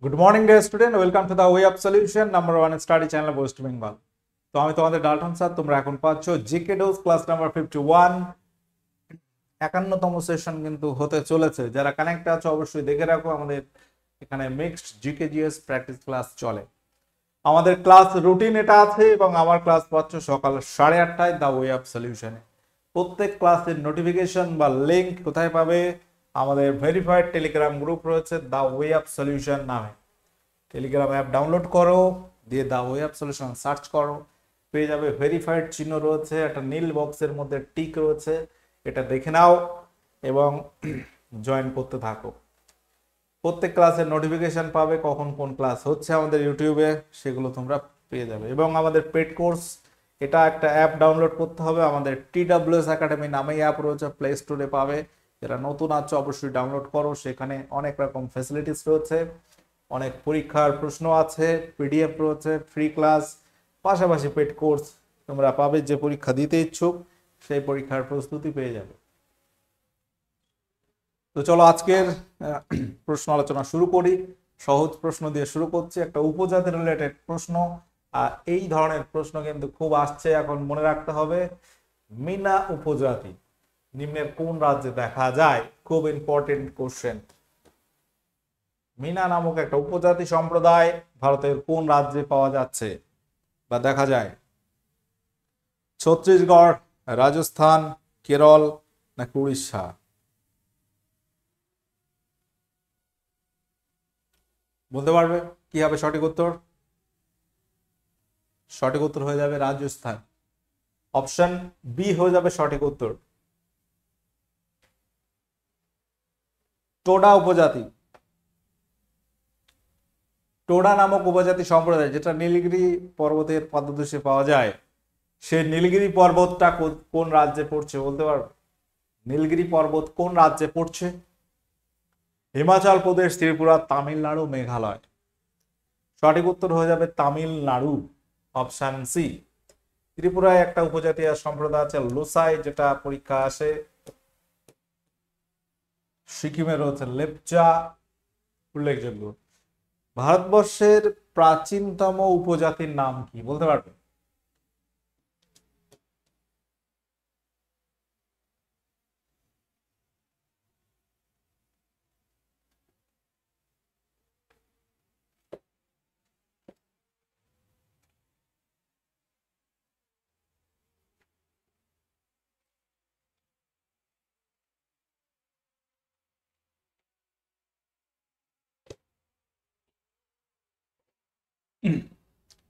Good morning dear student, welcome to the way of solution number 1 study channel West Bengal. তো আমি তোমাদের Dalton sir. তোমরা এখন পাচ্ছ জিকে ডোজ ক্লাস নাম্বার 51। 51তম সেশন কিন্তু হতে চলেছে। যারা কানেক্ট আছো অবশ্যই দেখে রাখো, আমাদের এখানে mixed GK GS practice class চলে। আমাদের ক্লাস রুটিন এটা আছে এবং আমার ক্লাস পাচ্ছ সকাল 8:30টায় দ্য ওয়ে অফ সলিউশনে। প্রত্যেক ক্লাসের নোটিফিকেশন বা লিংক কোথায় পাবে? আমাদের ভেরিফাইড টেলিগ্রাম গ্রুপ রয়েছে দ্য ওয়ে অফ সলিউশন নামে। টেলিগ্রাম অ্যাপ ডাউনলোড করো, দিয়ে the Way of Solution search করো, পেয়ে যাবে ভেরিফাইড চিহ্ন রয়েছে, একটা নীল বক্সের মধ্যে টিক রয়েছে, এটা দেখে নাও এবং জয়েন করতে থাকো। প্রত্যেক ক্লাসের নোটিফিকেশন পাবে, কখন কোন ক্লাস হচ্ছে আমাদের ইউটিউবে সেগুলো তোমরা পেয়ে যাবে। এবং আমাদের পেড কোর্স, এটা একটা অ্যাপ ডাউনলোড করতে হবে, আমাদের TWS একাডেমি নামেই অ্যাপ রয়েছে, প্লে স্টোরে পাবে। যারা নতুন আছো অবশ্যই ডাউনলোড করো, সেখানে অনেক রকম ফ্যাসিলিটিস রয়েছে, অনেক পরীক্ষার প্রশ্ন আছে, পিডিএফ রয়েছে, ফ্রি ক্লাস, পাশাপাশি পেড কোর্স তোমরা পাবে। যে পরীক্ষা দিতে ইচ্ছুক সেই পরীক্ষার প্রস্তুতি পেয়ে যাবে। তো চলো আজকের প্রশ্ন আলোচনা শুরু করি। সহজ প্রশ্ন দিয়ে শুরু করছি, একটা উপজাতি রিলেটেড প্রশ্ন। আর এই ধরনের প্রশ্ন কিন্তু খুব আসছে এখন, মনে রাখতে হবে। মিনা উপজাতি নিম্নের কোন রাজ্যে দেখা যায়? খুব ইম্পর্টেন্ট কোশ্চেন। মিনা নামক একটা উপজাতি সম্প্রদায় ভারতের কোন রাজ্যে পাওয়া যাচ্ছে বা দেখা যায়? ছত্তিশগড়, রাজস্থান, কেরল নাকি উড়িষ্যা? বলতে পারবে কি হবে সঠিক উত্তর? সঠিক উত্তর হয়ে যাবে রাজস্থান। অপশন বি হয়ে যাবে সঠিক উত্তর। টোডা উপজাতি, টোডা নামক উপজাতি সম্প্রদায় যেটা নীলগিরি পর্বতের পাদদেশে পাওয়া যায়, সেই নীলগিরি পর্বতটা কোন রাজ্যে পড়ছে বলতে পারবে? নীলগিরি পর্বত কোন রাজ্যে পড়ছে? হিমাচল প্রদেশ, ত্রিপুরা, তামিলনাড়ু, মেঘালয়? সঠিক উত্তর হয়ে যাবে তামিলনাড়ু, অপশন সি। ত্রিপুরায় একটা উপজাতি সম্প্রদায় আছে লোসাই, যেটা পরীক্ষা আসে। সিকিমে রয়েছে লেপচা, উল্লেখযোগ্য। ভারতবর্ষের প্রাচীনতম উপজাতির নাম কি বলতে পারবে?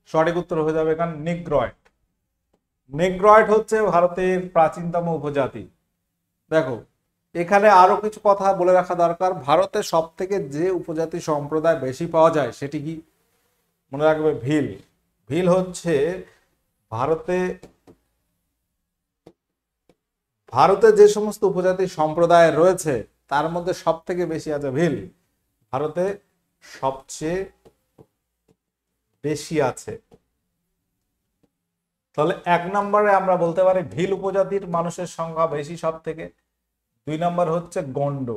সঠিক উত্তর হয়ে যাবে এখানে নিগ্রয়েড। নিগ্রয়েড হচ্ছে ভারতের প্রাচীনতম উপজাতি। দেখো, এখানে আরো কিছু কথা বলে রাখা দরকার। ভারতে সব থেকে যে উপজাতি সম্প্রদায় বেশি পাওয়া যায় সেটি কি? মনে রাখবে ভিল। ভিল হচ্ছে ভারতে, ভারতে যে সমস্ত উপজাতি সম্প্রদায় রয়েছে তার মধ্যে সব থেকে বেশি আছে ভিল। ভারতে সবচেয়ে বেশি আছে। তাহলে 1 নম্বরে আমরা বলতে পারি ভিল উপজাতির মানুষের সংখ্যা বেশি সব থেকে। 2 নম্বর হচ্ছে গন্ড।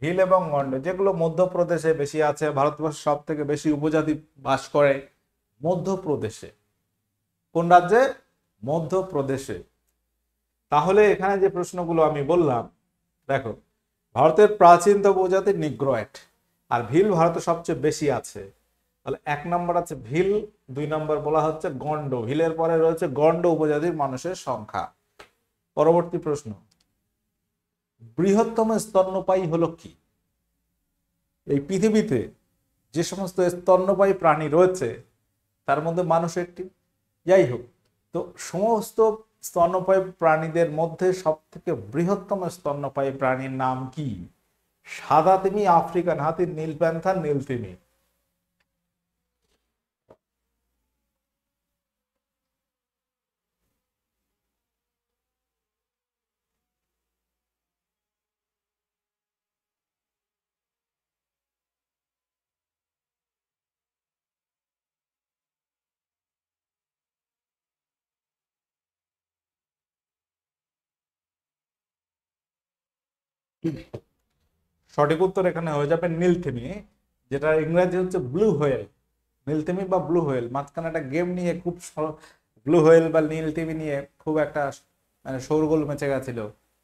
ভিল এবং গন্ড যেগুলো মধ্যপ্রদেশে বেশি আছে। ভারতবর্ষে সব থেকে বেশি উপজাতি বাস করে মধ্যপ্রদেশে। কোন রাজ্যে? মধ্যপ্রদেশে। তাহলে এখানে যে প্রশ্নগুলো আমি বললাম, দেখো, ভারতের প্রাচীনতম উপজাতি নিগ্রয়েড, আর ভিল ভারতে সবচেয়ে বেশি আছে। তাহলে 1 নম্বর আছে ভিল, 2 নম্বর বলা হচ্ছে গন্ড। ভিলের পরে রয়েছে গন্ড উপজাতির মানুষের সংখ্যা। পরবর্তী প্রশ্ন, বৃহত্তম স্তন্যপায়ী হলো কি? এই পৃথিবীতে যে সমস্ত স্তন্যপায়ী প্রাণী রয়েছে তার মধ্যে মানুষ একটি। যাই হোক, তো সমস্ত স্তন্যপায়ী প্রাণীদের মধ্যে সব থেকে বৃহত্তম স্তন্যপায়ী প্রাণীর নাম কি? সাদা তিমি, আফ্রিকান হাতি, নীল প্যান্থার, নীল তিমি? সঠিক উত্তর এখানে হয়ে যাবে নীলতিমি। যেটা ইংরেজি হচ্ছে ব্লু হোয়েল, নীলতিমি বা ব্লু হোয়েল। মাঝখানে একটা গেম নিয়ে খুব ব্লু হোয়েল বা নীলতিমি নিয়ে খুব একটা মানে শোরগোল মেচে গেছিল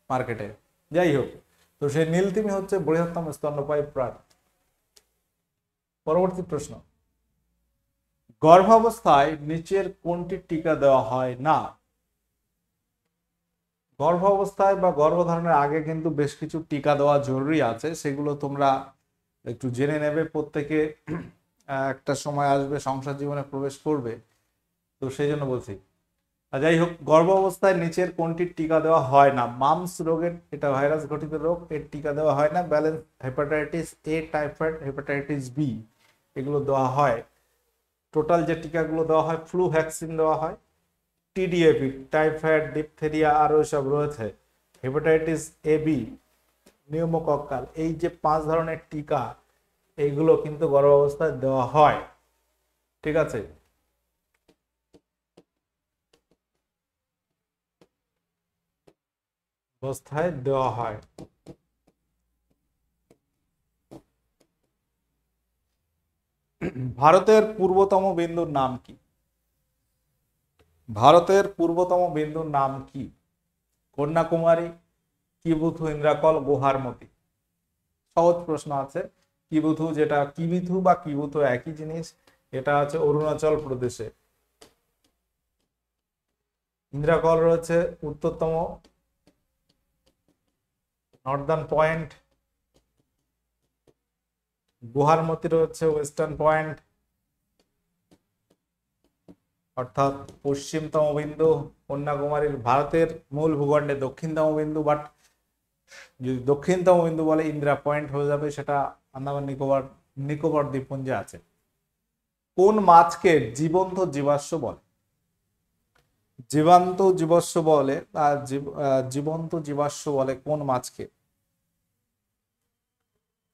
মার্কেটে। যাই হোক, তো সেই নীলতিমি হচ্ছে বৃহত্তম স্তন্যপায়ী প্রাণী। পরবর্তী প্রশ্ন, গর্ভাবস্থায় নিচের কোনটি টিকা দেওয়া হয় না? গর্ভাবস্থায় বা গর্ভধারণের আগে কিন্তু বেশ কিছু টিকা দেওয়া জরুরি আছে, সেগুলো তোমরা একটু জেনে নেবে। প্রত্যেকে একটা সময় আসবে, সংসার জীবনে প্রবেশ করবে, তো সেই জন্য বলছি। আর যাই হোক, গর্ভাবস্থায় নিচের কোনটি টিকা দেওয়া হয় না? মামস রোগের, এটা ভাইরাস ঘটিত রোগ, এর টিকা দেওয়া হয় না। ব্যালেন্স hepatitis A, typhoid, hepatitis B, এগুলো দেওয়া হয়। টোটাল যে টিকাগুলো দেওয়া হয়, ফ্লু ভ্যাকসিন দেওয়া হয়, টিডিএপি, টাইফয়েড, ডিপথেরিয়া, আরও সব রয়েছে, হেপাটাইটিস এ বি, নিউমোকক্কাল, এই যে 5 ধরনের টিকা, এইগুলো কিন্তু গর্ভাবস্থায় দেওয়া হয়। ঠিক আছে, অবস্থায় দেওয়া হয়। ভারতের পূর্বতম বিন্দুর নাম কি? ভারতের পূর্বতম বিন্দুর নাম কি? কন্যাকুমারী, কিবুথু, ইন্দ্রাকল, গোহারমতি। সহজ প্রশ্ন আছে। কিবুথু, যেটা কিবিথু বা কিবুথু একই জিনিস, এটা আছে অরুণাচল প্রদেশে। ইন্দ্রাকল রয়েছে উত্তরতম, নর্দার্ন পয়েন্ট। গুহারমতি রয়েছে ওয়েস্টার্ন পয়েন্ট, অর্থাৎ পশ্চিমতম বিন্দু। কন্যাকুমারীর ভারতের মূল ভূখণ্ডে দক্ষিণতম বিন্দু, বাট যদি দক্ষিণতম বিন্দু বলে ইন্দিরা পয়েন্ট হয়ে যাবে, সেটা আন্দামান নিকোবর নিকোবর দ্বীপপুঞ্জে আছে। কোন মাছকে জীবন্ত জীবাশ্ম বলে? জীবন্ত জীবাশ্ম বলে, জীবন্ত জীবাশ্ম বলে কোন মাছকে?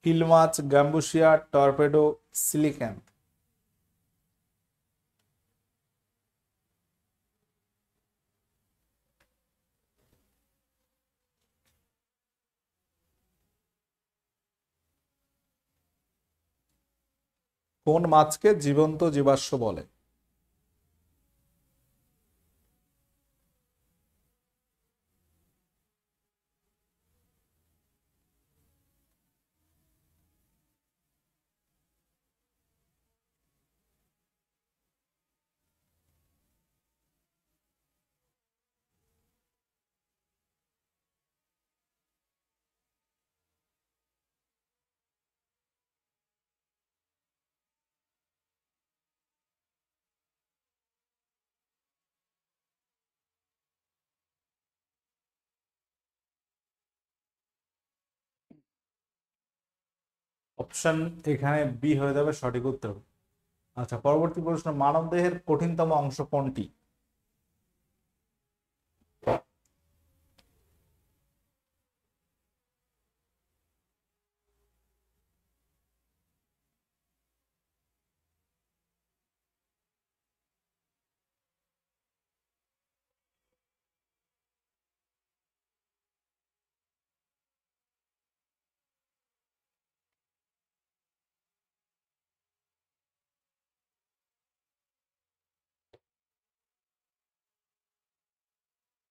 কিল মাছ, গ্যাম্বুসিয়া, টর্পেডো, সিলিক্যান্থ। কোন মাছকে জীবন্ত জীবাশ্ম বলে? অপশন এখানে বি হয়ে যাবে সঠিক উত্তর। আচ্ছা, পরবর্তী প্রশ্ন, মানবদেহের কঠিনতম অংশ কোনটি?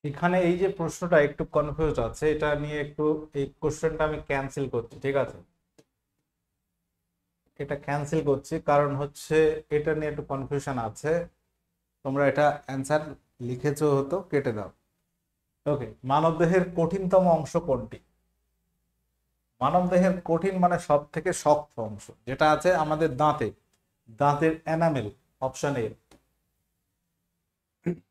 এখানে এই যে প্রশ্নটা একটু কনফিউজ আছে, এটা নিয়ে একটু, এই কোশ্চেনটা আমি ক্যান্সেল করছি। ঠিক আছে, এটা ক্যান্সেল করছি, কারণ হচ্ছে এটা নিয়ে একটু কনফিউশন আছে। তোমরা এটা অ্যান্সার লিখেছো হতো, কেটে দাও। ওকে, মানবদেহের কঠিনতম অংশ কোনটি? মানবদেহের কঠিন মানে সব থেকে শক্ত অংশ, যেটা আছে আমাদের দাঁতে, দাঁতের এনামেল। Option A.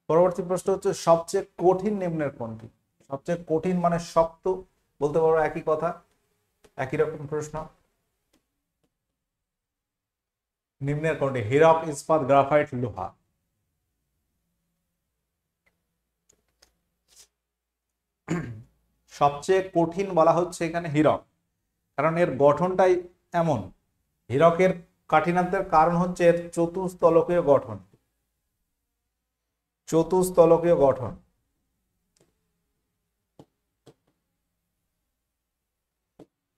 পরবর্তী প্রশ্ন হচ্ছে, সবচেয়ে কঠিন নিম্নের কোনটি? সবচেয়ে কঠিন মানে শক্ত, বলতে পারো একই কথা, একই রকম প্রশ্ন। নিম্নের কোনটি? হীরক, ইস্পাত, গ্রাফাইট, লোহা। সবচেয়ে কঠিন বলা হচ্ছে এখানে হীরক, কারণ এর গঠনটাই এমন। হীরকের কাঠিন্যের কারণ হচ্ছে এর চতুস্তলকীয় গঠন। চতুস্তলকীয় গঠন,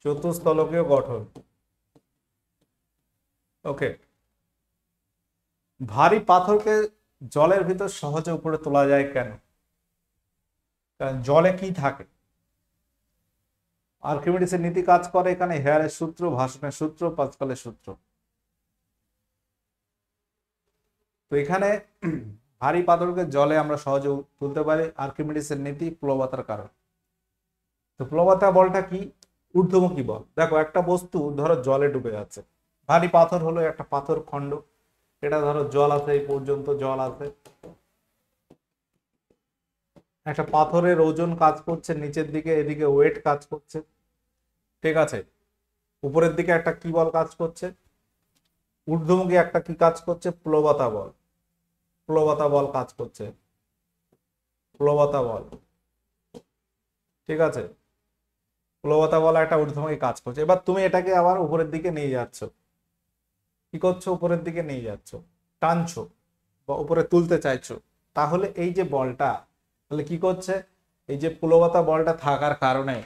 চতুস্তলকীয় গঠন। ওকে, ভারী পাথরকে জলের ভিতর সহজে উপরে তোলা যায় কেন? কারণ জলে কি থাকে? আর্কিমিডিসের নীতি কাজ করে এখানে, হেয়ারের সূত্র, ভাসনের সূত্র, পাস্কালের সূত্র। তো এখানে ভারী পাথরকে জলে আমরা সহজে তুলতে পারি আর্কিমিডিসের নীতি, প্লবতার কারণ। তো প্লবতা বলটা কি? ঊর্ধ্বমুখী বল। দেখো একটা বস্তু ধরো জলে ডুবে যাচ্ছে, ভারী পাথর হলো একটা পাথর খণ্ড, এটা ধরো জল আছে, এই পর্যন্ত জল আছে, একটা পাথরের ওজন কাজ করছে নিচের দিকে, এদিকে ওয়েট কাজ করছে, ঠিক আছে। উপরের দিকে একটা কি বল কাজ করছে? ঊর্ধ্বমুখী একটা কি কাজ করছে? প্লবতা বল। প্লবতা বল কাজ করছে, প্লবতা বল, ঠিক আছে। প্লবতা বল একটা ঊর্ধ্বমুখী কাজ করছে। এবার তুমি এটাকে আবার উপরের দিকে নিয়ে যাচ্ছ, কি করছো? উপরের দিকে নিয়ে যাচ্ছ, টানছো বা উপরে তুলতে চাইছো। তাহলে এই যে বলটা তাহলে কি করছে? এই যে প্লবতা বলটা থাকার কারণে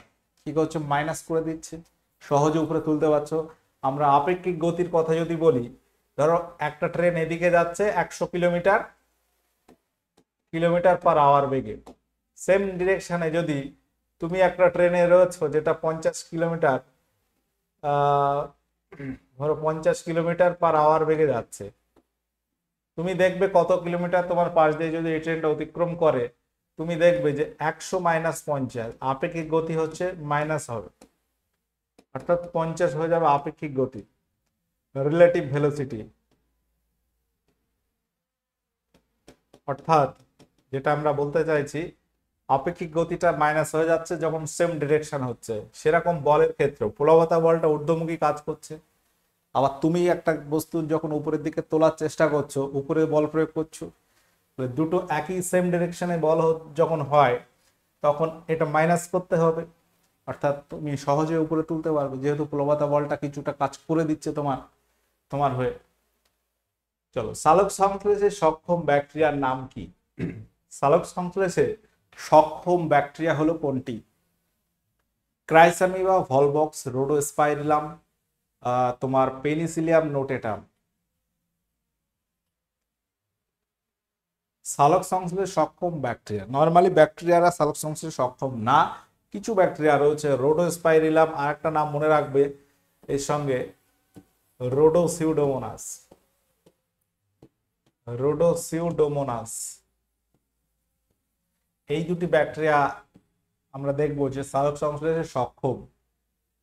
কি করছে? মাইনাস করে দিচ্ছে, সহজে উপরে তুলতে পারছো। আমরা আপেক্ষিক গতির কথা যদি বলি, ধরো একটা ট্রেন এদিকে যাচ্ছে 100 কিলোমিটার পার আওয়ার বেগে, সেম ডিরেকশনে যদি তুমি একটা ট্রেনে রয়েছো যেটা 50 কিলোমিটার ধরো 50 কিলোমিটার পার আওয়ার বেগে যাচ্ছে, তুমি দেখবে কত কিলোমিটার তোমার পাশ দিয়ে যদি এই ট্রেনটা অতিক্রম করে, তুমি দেখবে যে 100 মাইনাস 50, আপেক্ষিক গতি হচ্ছে মাইনাস হবে, অর্থাৎ 50 হয়ে যাবে আপেক্ষিক গতি, রিলেটিভ ভেলোসিটি। অর্থাৎ যেটা আমরা বলতে চাইছি, আপেক্ষিক গতিটা মাইনাস হয়ে যাচ্ছে যখন সেম ডিরেকশন হচ্ছে। সেরকম বলের ক্ষেত্রে প্লবতা বলটা ঊর্ধ্বমুখী কাজ করছে। আবার তুমি একটা বস্তু যখন উপরের দিকে তোলার চেষ্টা করছো, উপরে বল প্রয়োগ করছো, দুটো একই সেম ডিরেকশনে বল যখন হয় তখন এটা মাইনাস করতে হবে, অর্থাৎ তুমি সহজে উপরে তুলতে পারবে, যেহেতু প্লবতা বলটা কিছুটা কাজ করে দিচ্ছে তোমার তোমার হয়ে। চলো, সালোক সংশ্লেষে সক্ষম ব্যাকটেরিয়ার নাম কি? সালোক সংশ্লেষে সক্ষম ব্যাকটেরিয়া হলো কোনটি? ক্রাইসামিবা, ভলবক্স, রোডোস্পাইরিলাম, তোমার পেনিসিলিয়াম নোটেটাম। সালোক সংশ্লেষে সক্ষম ব্যাকটেরিয়া, নরমালি ব্যাকটেরিয়ারা সালোক সংশ্লেষে সক্ষম না। কিছু ব্যাকটেরিয়া রয়েছে, রোডোস্পাইরিলাম, আর একটা নাম মনে রাখবে এর সঙ্গে, রোডোসিউডোমোনাস। রোডোসিউডোমোনাস, এই দুটি ব্যাকটেরিয়া আমরা দেখবো যে সালোক সংশ্লেষে সক্ষম।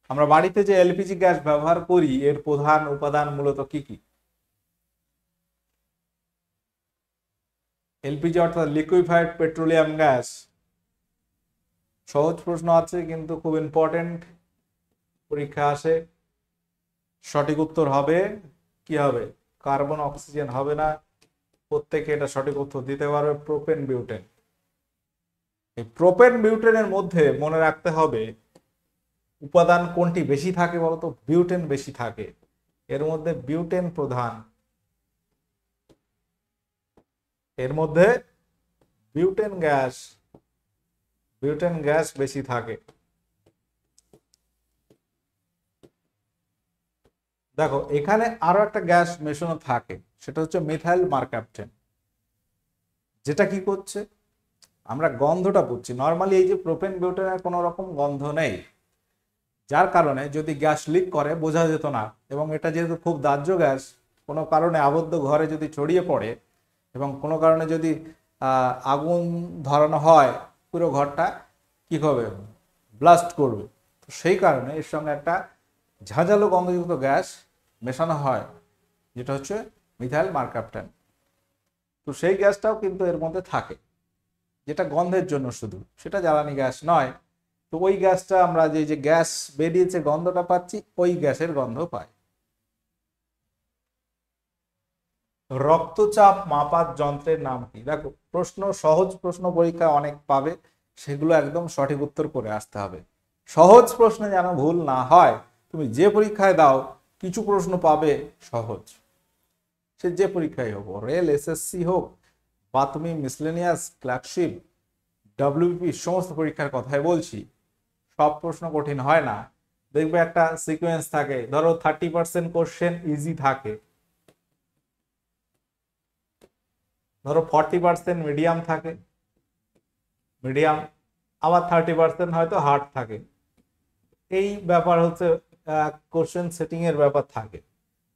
আমরা বাড়িতে যে এলপিজি গ্যাস ব্যবহার করি এর প্রধান উপাদান মূলত কি কি? এলপিজি অর্থাৎ লিকুইফাইড পেট্রোলিয়াম গ্যাস। সহজ প্রশ্ন আছে কিন্তু খুব ইম্পর্টেন্ট, পরীক্ষা আসে। সঠিক উত্তর হবে কি হবে? কার্বন, অক্সিজেন হবে না। প্রত্যেকে এটা সঠিক উত্তর দিতে পারবে, প্রোপেন বিউটেন। এই প্রোপেন বিউটেনের মধ্যে মনে রাখতে হবে উপাদান কোনটি বেশি থাকে বলতো? বিউটেন বেশি থাকে, এর মধ্যে বিউটেন প্রধান, এর মধ্যে বিউটেন গ্যাস বেশি থাকে। দেখো এখানে আরো একটা গ্যাস মেশানো থাকে, সেটা হচ্ছে মিথাইল মারক্যাপটেন। যেটা কি করছে? আমরা গন্ধটা বুঝছি, নর্মালি এই যে প্রোপেন বিউটেনের কোনো রকম গন্ধ নেই, যার কারণে যদি গ্যাস লিক করে বোঝা যেত না। এবং এটা যেহেতু খুব দাহ্য গ্যাস, কোনো কারণে আবদ্ধ ঘরে যদি ছড়িয়ে পড়ে এবং কোনো কারণে যদি আগুন ধরানো হয়, পুরো ঘরটা কি হবে? ব্লাস্ট করবে। তো সেই কারণে এর সঙ্গে একটা ঝাঁঝালো গন্ধযুক্ত গ্যাস মেশানো হয়, যেটা হচ্ছে মিথাইল মারক্যাপটেন। তো সেই গ্যাসটাও কিন্তু এর মধ্যে থাকে, যেটা গন্ধের জন্য শুধু, সেটা জ্বালানি গ্যাস নয়। তো ওই গ্যাসটা আমরা যে গ্যাস বেরিয়েছে গন্ধটা পাচ্ছি, ওই গ্যাসের গন্ধ পাই। রক্তচাপ মাপার যন্ত্রের নাম কি? দেখো প্রশ্ন, সহজ প্রশ্ন পরীক্ষা অনেক পাবে, সেগুলো একদম সঠিক উত্তর করে আসতে হবে। সহজ প্রশ্নে যেন ভুল না হয়। তুমি যে পরীক্ষায় দাও কিছু প্রশ্ন পাবে সহজ, সে যে পরীক্ষায় হোক, রেল, এসএসসি হোক, বা তুমি মিসলেনিয়াস, ক্লার্কশিপ, ডব্লিউবিপি, সমস্ত পরীক্ষার কথাই বলছি। সব প্রশ্ন কঠিন হয় না। দেখবে একটা সিকোয়েন্স থাকে, ধরো 30% কোশ্চেন ইজি থাকে, ধরো 40% মিডিয়াম থাকে, মিডিয়াম, আবার 30% হয়তো হার্ড থাকে। এই ব্যাপার হচ্ছে কোশ্চেন সেটিং এর ব্যাপার থাকে।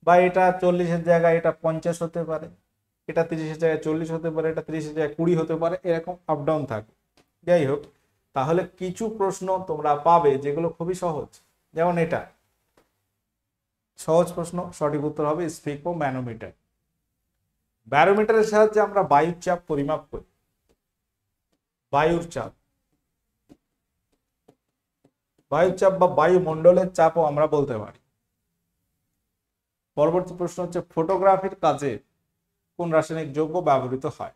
বা এটা 40-এর জায়গায় এটা 50 হতে পারে, এটা 30-এর জায়গায় 40 হতে পারে, এটা 30-এর জায়গায় 20 হতে পারে, এরকম আপ ডাউন থাকে। যাই হোক, তাহলে কিছু প্রশ্ন তোমরা পাবে যেগুলো খুবই সহজ, যেমন এটা সহজ প্রশ্ন, সঠিক উত্তর হবে স্পিকো ম্যানোমিটার। ব্যারোমিটারের সাহায্যে আমরা বায়ুর চাপ পরিমাপ করি, বায়ুর চাপ, বায়ুর চাপ বা বায়ুমণ্ডলের চাপও আমরা বলতে পারি। পরবর্তী প্রশ্ন হচ্ছে ফটোগ্রাফির কাজে কোন রাসায়নিক যৌগ ব্যবহৃত হয়?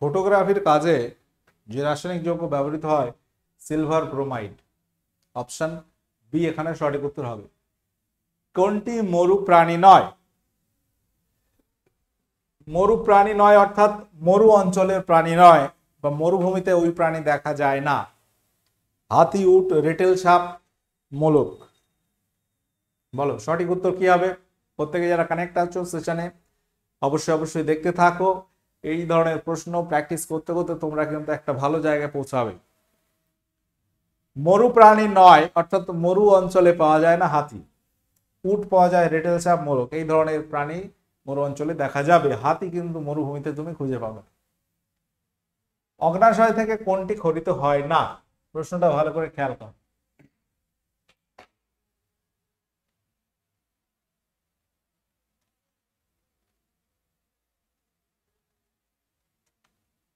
ফটোগ্রাফির কাজে যে রাসায়নিক যৌগ ব্যবহৃত হয় সিলভার ব্রোমাইড। অপশন বি এখানে সঠিক উত্তর হবে। কোনটি মরু প্রাণী নয়? মরু প্রাণী নয় অর্থাৎ মরু অঞ্চলের প্রাণী নয়, বা মরুভূমিতে ওই প্রাণী দেখা যায় না। হাতি, উট, রিটেল সাপ, মোলক। বলো সঠিক উত্তর কি হবে? প্রত্যেকে যারা কানেক্ট আছো সেশনে অবশ্যই দেখতে থাকো। এই ধরনের প্রশ্ন প্র্যাকটিস করতে করতে তোমরা কিন্তু একটা ভালো জায়গায় পৌঁছাবে। মরু প্রাণী নয় অর্থাৎ মরু অঞ্চলে পাওয়া যায় না হাতি, উট পাওয়া যায়, রিটেল সাপ, মোলক এই ধরনের প্রাণী মরু অঞ্চলে দেখা যাবে। হাতি কিন্তু মরুভূমিতে তুমি খুঁজে পাবে। অগ্নাশয় থেকে কোনটি খরিত হয় না? প্রশ্নটা ভালো করে খেয়াল কর।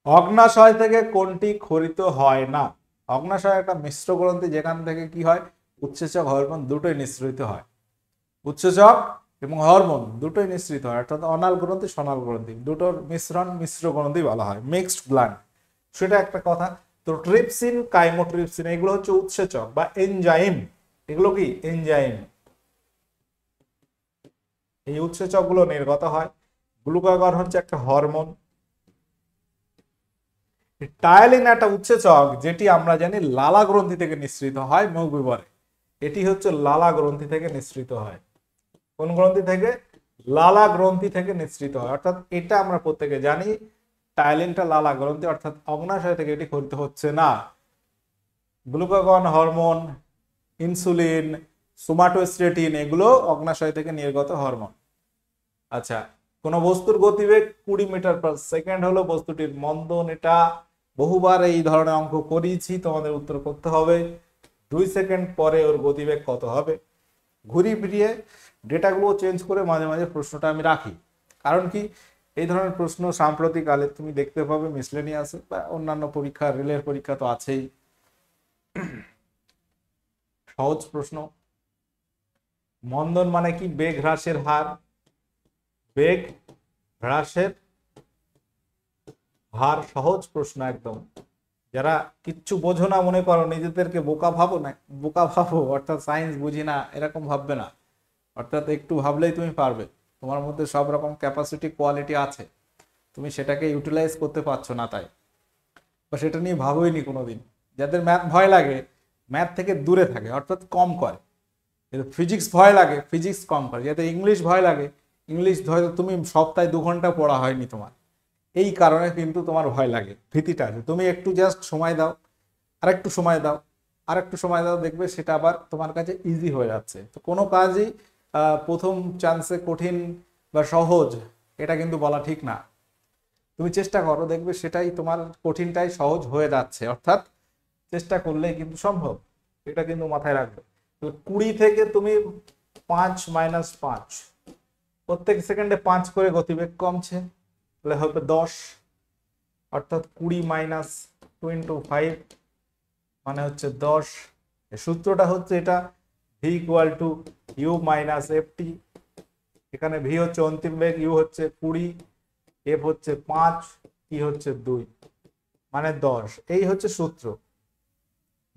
অগ্নাশয় থেকে কোনটি খরিত হয় না? অগ্নাশয় একটা মিশ্র গ্রন্থি, যেখান থেকে কি হয় উৎসেচক হরমোন দুটোই নিঃসৃত হয়। উৎসেচক এবং হরমোন দুটোই নিঃসৃত হয়, অর্থাৎ অনাল গ্রন্থি সনাল গ্রন্থি দুটোর মিশ্রণ মিশ্র গ্রন্থি বলা হয়, মিক্সড গ্ল্যান্ড, সেটা একটা কথা। তো ট্রিপসিন, কাইমোট্রিপসিন এগুলো হচ্ছে উৎসেচক বা এনজাইম। এগুলো কি এনজাইম? এই উৎসেচক গুলো নির্গত হয়। গ্লুকাগন হচ্ছে একটা হরমোন। টায়ালিন একটা উৎসেচক, যেটি আমরা জানি লালা গ্রন্থি থেকে নিঃসৃত হয় মুখ বিবরে। এটি হচ্ছে লালা গ্রন্থি থেকে নিঃসৃত হয়। কোন গ্রন্থি থেকে? লালা গ্রন্থি থেকে নিঃসৃত হয়, অর্থাৎ এটা আমরা প্রত্যেকে জানি টায়ালিনটা লালা গ্রন্থি, অর্থাৎ অগ্নাশয় থেকে এটি খরিত হচ্ছে না। গ্লুকাগন হরমোন, ইনসুলিন, সোমাটোস্টেটিন এগুলো অগ্নাশয় থেকে নির্গত হরমোন। আচ্ছা, কোন বস্তুর গতিবেগ 20 মিটার পার সেকেন্ড হলো বস্তুটির মন্দন। এটা বহুবার এই ধরনের অঙ্ক করিয়েছি, তোমাদের উত্তর করতে হবে 2 সেকেন্ড পরে ওর গতিবেগ কত হবে। ঘুরিয়ে ফিরিয়ে ডেটাগুলো চেঞ্জ করে মাঝে মাঝে প্রশ্নটা আমি রাখি, কারণ কি এই ধরনের প্রশ্ন সাম্প্রতিককালে তুমি দেখতে পাবে মিসলেনিয়াসে বা অন্যান্য পরীক্ষা, রেলের পরীক্ষা তো আছেই। সহজ প্রশ্ন, মন্দন মানে কি? বেগ হ্রাসের হার, বেগ হ্রাসের হার। সহজ প্রশ্ন একদম। যারা কিচ্ছু বোঝো না মনে করো, নিজেদেরকে বোকা ভাবো না, বোকা ভাবো অর্থাৎ সায়েন্স বুঝি না এরকম ভাববে না, অর্থাৎ একটু ভাবলেই তুমি পারবে। তোমার মধ্যে সব রকম ক্যাপাসিটি, কোয়ালিটি আছে, তুমি সেটাকে ইউটিলাইজ করতে পারছো না, তাই বা সেটা নিয়ে ভাবোইনি কোনোদিন। যাদের ম্যাথ ভয় লাগে ম্যাথ থেকে দূরে থাকে, অর্থাৎ কম করে। ফিজিক্স ভয় লাগে, ফিজিক্স কম করে। যাদের ইংলিশ ভয় লাগে, ইংলিশ হয়তো তুমি সপ্তাহে 2 ঘন্টা পড়া হয়নি তোমার, এই কারণে কিন্তু তোমার ভয় লাগে, ভীতিটা আছে। তুমি একটু জাস্ট সময় দাও, আর একটু সময় দাও, আর একটু সময় দাও, দেখবে সেটা আবার তোমার কাছে ইজি হয়ে যাচ্ছে। তো কোনো কাজই প্রথম চান্সে কঠিন বা সহজ এটা কিন্তু বলা ঠিক না। তুমি চেষ্টা করো, দেখবে সেটাই তোমার কঠিনটাই সহজ হয়ে যাচ্ছে, অর্থাৎ চেষ্টা করলেই কিন্তু সম্ভব, এটা কিন্তু মাথায় রাখবে। তো 20 থেকে তুমি 5 - 5, প্রত্যেক সেকেন্ডে 5 করে গতিবেগ কমছে, তাহলে হবে 10, অর্থাৎ 20 - 2 × 5 মানে হচ্ছে 10। সূত্রটা হচ্ছে এটা, v = u - ft। এখানে v হচ্ছে অন্তিম বেগ, u হচ্ছে 20, f হচ্ছে 5, t হচ্ছে 2 মানে 10। এই হচ্ছে সূত্র।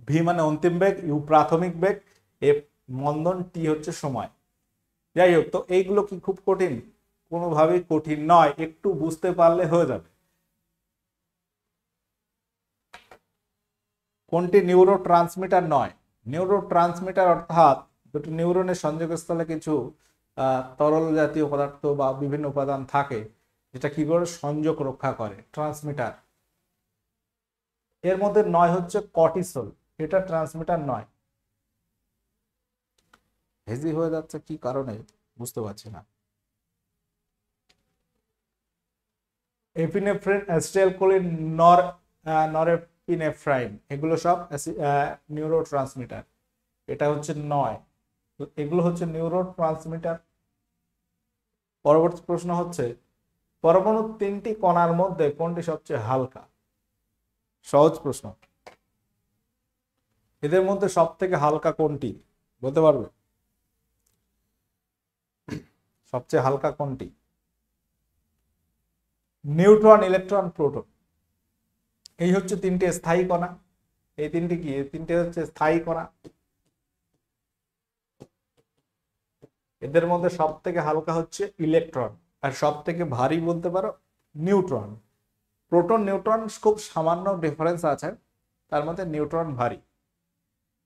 v মানে অন্তিম বেগ, u প্রাথমিক বেগ, f মন্দন, t হচ্ছে সময়। যাই হোক, তো এইগুলো কি খুব কঠিন? কোনোভাবেই কঠিন নয়, একটু বুঝতে পারলে হয়ে যাবে। কোনটি নিউরো ট্রান্সমিটার নয়? নিউরোট্রান্সমিটার অর্থাৎ দুটি নিউরনের সংযোগস্থলে কিছু তরল জাতীয় পদার্থ বা বিভিন্ন উপাদান থাকে যেটা কি করে সংযোগ রক্ষা করে, ট্রান্সমিটার। এর মধ্যে নয় হচ্ছে কর্টিসল, এটা ট্রান্সমিটার নয়। হেজি হয়ে যাচ্ছে কি কারণে বুঝতে পারছি না। এপিনেফ্রিন, অ্যাসিটাইলকোলিন, নরএপিনেফ্রাইন, এগুলো সব নিউরোট্রান্সমিটার। এটা হচ্ছে নয়, এগুলো হচ্ছে নিউরোট্রান্সমিটার। পরবর্তী প্রশ্ন হচ্ছে পরমাণু তিনটি কণার মধ্যে কোনটি সবচেয়ে হালকা? সহজ প্রশ্ন। এদের মধ্যে সব থেকে হালকা কোনটি বলতে পারবে? সবচেয়ে হালকা কোনটি? নিউট্রন, ইলেকট্রন, প্রোটন, এই হচ্ছে তিনটে স্থায়ী কণা। এই তিনটি কি? এই তিনটে হচ্ছে স্থায়ী কণা। এদের মধ্যে সব থেকে হালকা হচ্ছে ইলেকট্রন, আর সব থেকে ভারী বলতে পারো নিউট্রন। প্রোটন নিউট্রন খুব সামান্য ডিফারেন্স আছে, তার মধ্যে নিউট্রন ভারী,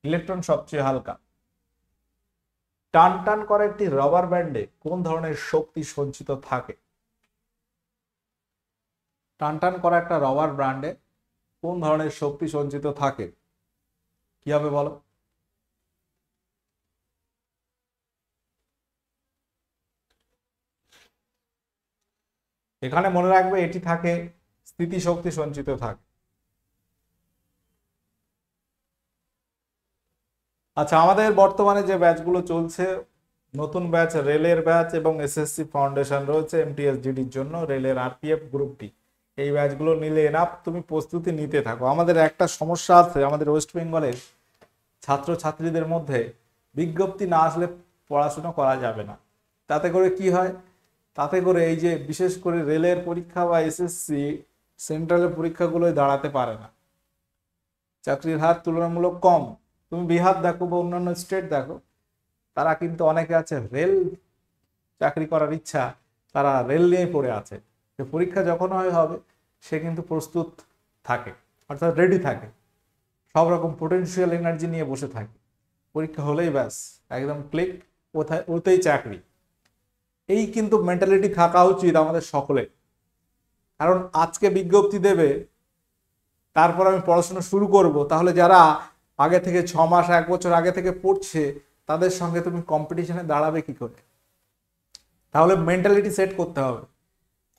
ইলেকট্রন সবচেয়ে হালকা। টান টান করে একটি রাবার ব্যান্ডে কোন ধরনের শক্তি সঞ্চিত থাকে? টান টান করা একটা রাবার ব্যান্ডে কোন ধরনের শক্তি সঞ্চিত থাকে? কি হবে বলো? এখানে মনে রাখবে এটি থাকে স্থিতিশক্তি সঞ্চিত থাকে। আচ্ছা, আমাদের বর্তমানে যে ব্যাচগুলো চলছে, নতুন ব্যাচ রেলের ব্যাচ এবং এসএসসি ফাউন্ডেশন রয়েছে এমটিএস জিডির জন্য, রেলের আরপিএফ গ্রুপটি, এই ব্যাচগুলো নিলে এনাফ, তুমি প্রস্তুতি নিতে থাকো। আমাদের একটা সমস্যা আছে আমাদের ওয়েস্ট বেঙ্গলের ছাত্রছাত্রীদের মধ্যে, বিজ্ঞপ্তি না আসলে পড়াশোনা করা যাবে না। তাতে করে কি হয়? তাতে করে এই যে বিশেষ করে রেলের পরীক্ষা বা এসএসসি সেন্ট্রালের পরীক্ষাগুলোয় দাঁড়াতে পারে না, চাকরির হার তুলনামূলক কম। তুমি বিহার দেখো বা অন্যান্য স্টেট দেখো, তারা কিন্তু অনেকে আছে রেল চাকরি করার ইচ্ছা, তারা রেল নিয়ে পড়ে আছে। পরীক্ষা যখন হবে সে কিন্তু প্রস্তুত থাকে, অর্থাৎ রেডি থাকে, সব রকম পোটেনশিয়াল এনার্জি নিয়ে বসে থাকে। পরীক্ষা হলেই ব্যাস একদম ক্লিক, ওতেই চাকরি। এই কিন্তু মেন্টালিটি থাকা উচিত আমাদের সকলে। কারণ আজকে বিজ্ঞপ্তি দেবে, তারপর আমি পড়াশোনা শুরু করব, তাহলে যারা আগে থেকে 6 মাস 1 বছর আগে থেকে পড়ছে তাদের সঙ্গে তুমি কম্পিটিশনে দাঁড়াবে কি করে? তাহলে মেন্টালিটি সেট করতে হবে।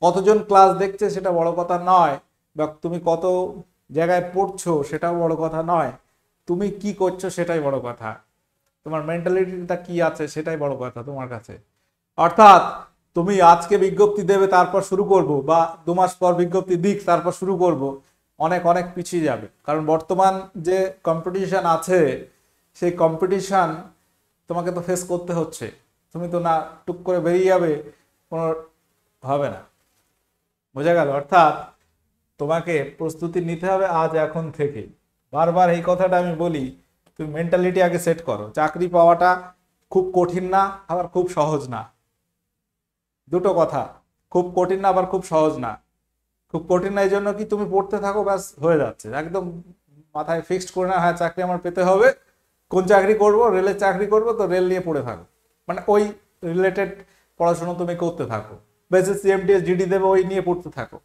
কতজন ক্লাস দেখছে সেটা বড় কথা নয়, বা তুমি কত জায়গায় পড়ছো সেটাও বড় কথা নয়, তুমি কি করছো সেটাই বড় কথা। তোমার মেন্টালিটিটা কি আছে সেটাই বড় কথা তোমার কাছে। অর্থাৎ তুমি আজকে বিজ্ঞপ্তি দেবে তারপর শুরু করব, বা 2 মাস পর বিজ্ঞপ্তি দিক তারপর শুরু করব, অনেক অনেক পিছিয়ে যাবে। কারণ বর্তমান যে কম্পিটিশন আছে সেই কম্পিটিশন তোমাকে তো ফেস করতে হচ্ছে। তুমি তো না টুক করে বেরিয়ে যাবে, কোনো হবে না। বোঝা গেল? অর্থাৎ তোমাকে প্রস্তুতি নিতে হবে আজ এখন থেকে। বারবার এই কথাটা আমি বলি, তুমি মেন্টালিটি আগে সেট করো। চাকরি পাওয়াটা খুব কঠিন না, আবার খুব সহজ না, দুটো কথা। খুব কঠিন না, আবার খুব সহজ না। খুব কঠিন না এই জন্য কি তুমি পড়তে থাকো, ব্যাস হয়ে যাচ্ছে, একদম মাথায় ফিক্সড করে না, হ্যাঁ চাকরি আমার পেতে হবে, কোন চাকরি করব, রেলের চাকরি করব, তো রেল নিয়ে পড়ে থাকো, মানে ওই রিলেটেড পড়াশোনা তুমি করতে থাকো। বেসিস এমটিএস জিডি দেবে, ওই নিয়ে পড়তে থাকো,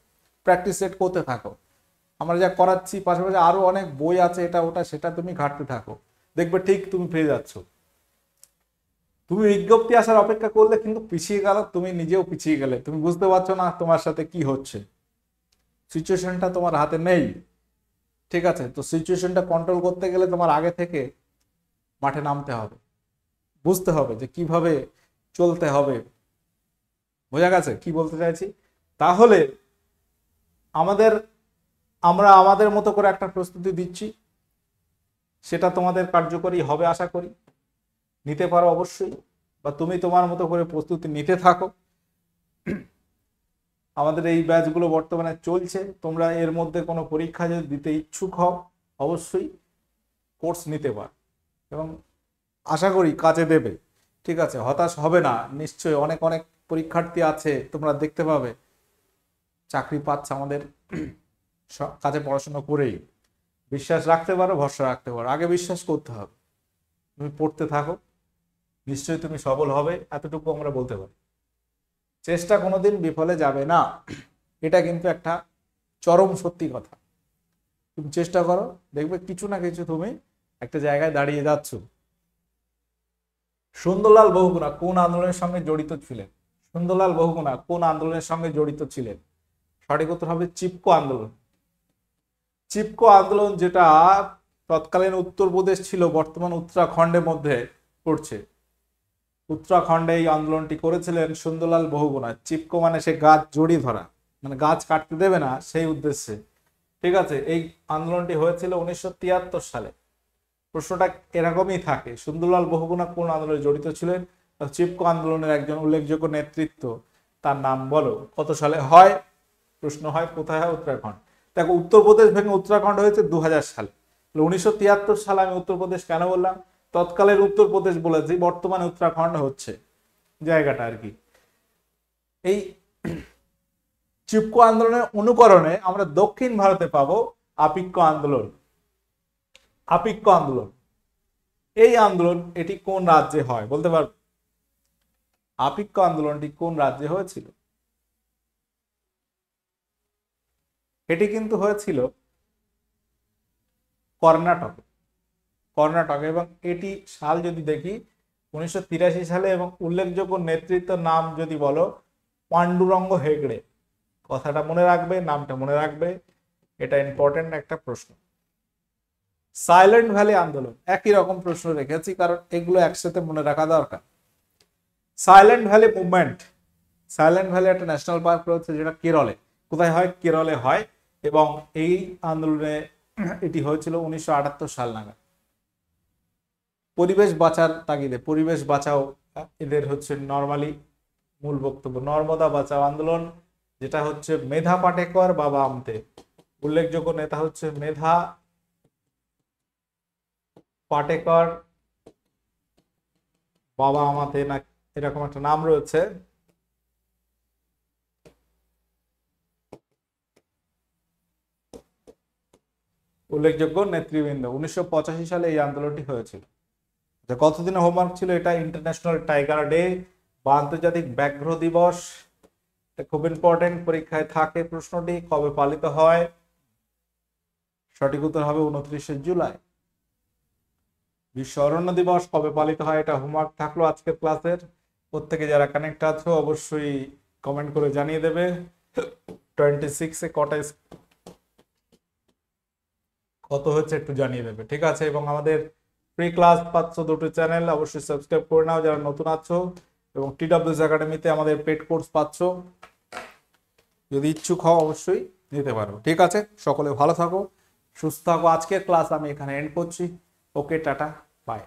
প্র্যাকটিস সেট করতে থাকো। আমরা যা করাচ্ছি পাশাপাশি আরো অনেক বই আছে, এটা ওটা সেটা তুমি ঘাঁটতে থাকো, দেখবে ঠিক তুমি পেয়ে যাচ্ছ। তুমি বিজ্ঞপ্তি আসার অপেক্ষা করলে কিন্তু পিছিয়ে গেল, তুমি নিজেও পিছিয়ে গেলে, তুমি বুঝতে পারছো না তোমার সাথে কি হচ্ছে। সিচুয়েশনটা তোমার হাতে নেই, ঠিক আছে? তো সিচুয়েশনটা কন্ট্রোল করতে গেলে তোমার আগে থেকে মাঠে নামতে হবে, বুঝতে হবে যে কিভাবে চলতে হবে। বোঝা গেছে কি বলতে চাইছি? তাহলে আমরা আমাদের মতো করে একটা প্রস্তুতি দিচ্ছি, সেটা তোমাদের কার্যকরী হবে আশা করি। নিতে পারো অবশ্যই, বা তুমি তোমার মতো করে প্রস্তুতি নিতে থাকো। আমাদের এই ব্যাচগুলো বর্তমানে চলছে, তোমরা এর মধ্যে কোনো পরীক্ষা যদি দিতে ইচ্ছুক হও অবশ্যই কোর্স নিতে পারো, এবং আশা করি কাজে দেবে। ঠিক আছে, হতাশ হবে না, নিশ্চয়ই অনেক অনেক পরীক্ষার্থী আছে, তোমরা দেখতে পাবে চাকরি পাচ্ছে আমাদের কাজে পড়াশোনা করেই। বিশ্বাস রাখতে পারো, ভরসা রাখতে পারো, আগে বিশ্বাস করতে হবে। তুমি পড়তে থাকো, নিশ্চয়ই তুমি সফল হবে, এতটুকু আমরা বলতে পারি। চেষ্টা কোনোদিন বিফলে যাবে না, এটা কিন্তু একটা চরম সত্যি কথা। তুমি চেষ্টা করো, দেখবে কিছু না কিছু তুমি একটা জায়গায় দাঁড়িয়ে যাচ্ছ। সুন্দরলাল বহুগুণা কোন আন্দোলনের সঙ্গে জড়িত ছিলেন? সুন্দরলাল বহুগুণা কোন আন্দোলনের সঙ্গে জড়িত ছিলেন? সঠিক উত্তর হবে চিপকো আন্দোলন। চিপকো আন্দোলন যেটা তৎকালীন উত্তরপ্রদেশ ছিল, বর্তমান উত্তরাখণ্ডের মধ্যে পড়ছে। উত্তরাখণ্ডে এই আন্দোলনটি করেছিলেন সুন্দরলাল বহুগুণা। চিপকো মানে সে গাছ জড়িয়ে ধরা, মানে গাছ কাটতে দেবে না সেই উদ্দেশ্যে। ঠিক আছে, এই আন্দোলনটি হয়েছিল 1973 সালে। প্রশ্নটা এরকমই থাকে, সুন্দরলাল বহুগুণা কোন আন্দোলনে জড়িত ছিলেন? চিপকো আন্দোলনের একজন উল্লেখযোগ্য নেতৃত্ব, তার নাম বলো। কত সালে হয়? প্রশ্ন হয় কোথায় হয়? উত্তরাখণ্ড। দেখো, উত্তরপ্রদেশ ভেঙে উত্তরাখণ্ড হয়েছে 2000 সালে। 1973 সালে আমি উত্তরপ্রদেশ কেন বললাম? তৎকালের উত্তরপ্রদেশ বলেছি, বর্তমানে উত্তরাখণ্ড হচ্ছে জায়গাটা আর কি। এই চিপকো আন্দোলনের অনুকরণে আমরা দক্ষিণ ভারতে পাবো আপিক্য আন্দোলন। আপিক্য আন্দোলন, এই আন্দোলন এটি কোন রাজ্যে হয় বলতে পারবো? আপিক্য আন্দোলনটি কোন রাজ্যে হয়েছিল? এটি কিন্তু হয়েছিল কর্ণাটকে। কর্ণাটক, এবং এটি সাল যদি দেখি 1983 সালে, এবং উল্লেখযোগ্য নেতৃত্বের নাম যদি বলো পাণ্ডুরঙ্গ হেগড়ে। কথাটা মনে রাখবে, নামটা মনে রাখবে, এটা ইম্পর্টেন্ট একটা প্রশ্ন। সাইলেন্ট ভ্যালি আন্দোলন, একই রকম প্রশ্ন রেখেছি কারণ এগুলো একসাথে মনে রাখা দরকার। Silent valley movement, silent valley একটা ন্যাশনাল পার্ক রয়েছে যেটা কেরলে। কোথায় হয়? কেরলে হয়। এবং এই আন্দোলনে এটি হয়েছিল 1978 সাল নাগাদ। পরিবেশ বাঁচার তাগিদে, পরিবেশ বাঁচাও এদের হচ্ছে নরমালি মূল বক্তব্য। নর্মদা বাঁচাও আন্দোলন, যেটা হচ্ছে মেধা পাটেকর, বাবা আমতে। উল্লেখযোগ্য নেতা হচ্ছে মেধা পাটেকর, বাবা আমাতে, না এরকম একটা নাম রয়েছে। উল্লেখযোগ্য নেতৃবৃন্দ। 1985 সালে এই আন্দোলনটি হয়েছিল। কতদিনের হোমওয়ার্ক ছিল এটা? ইন্টারন্যাশনাল টাইগার ডে বা আন্তর্জাতিক ব্যাঘ্র দিবস, এটা খুব ইম্পর্টেন্ট, পরীক্ষায় থাকে প্রশ্নটি। কবে পালিত হয়? সঠিক উত্তর হবে 29শে জুলাই। বিশ্ব অরণ্য দিবস কবে পালিত হয়? এটা হোমওয়ার্ক থাকলো আজকের ক্লাসের। প্রত্যেকে যারা কানেক্ট আছো অবশ্যই কমেন্ট করে জানিয়ে দেবে 26-এ কত হচ্ছে একটু জানিয়ে দেবে, ঠিক আছে? এবং আমাদের ফ্রি ক্লাস পাচ্ছ দুটো চ্যানেল, অবশ্যই সাবস্ক্রাইব করে নাও যারা নতুন আছো। এবং TWS একাডেমিতে আমাদের পেড কোর্স পাচ্ছ, যদি ইচ্ছুক হও অবশ্যই নিতে পারো। ঠিক আছে, সকলে ভালো থাকো, সুস্থ থাকো। আজকের ক্লাস আমি এখানে এন্ড করছি। ওকে, টাটা, বাই।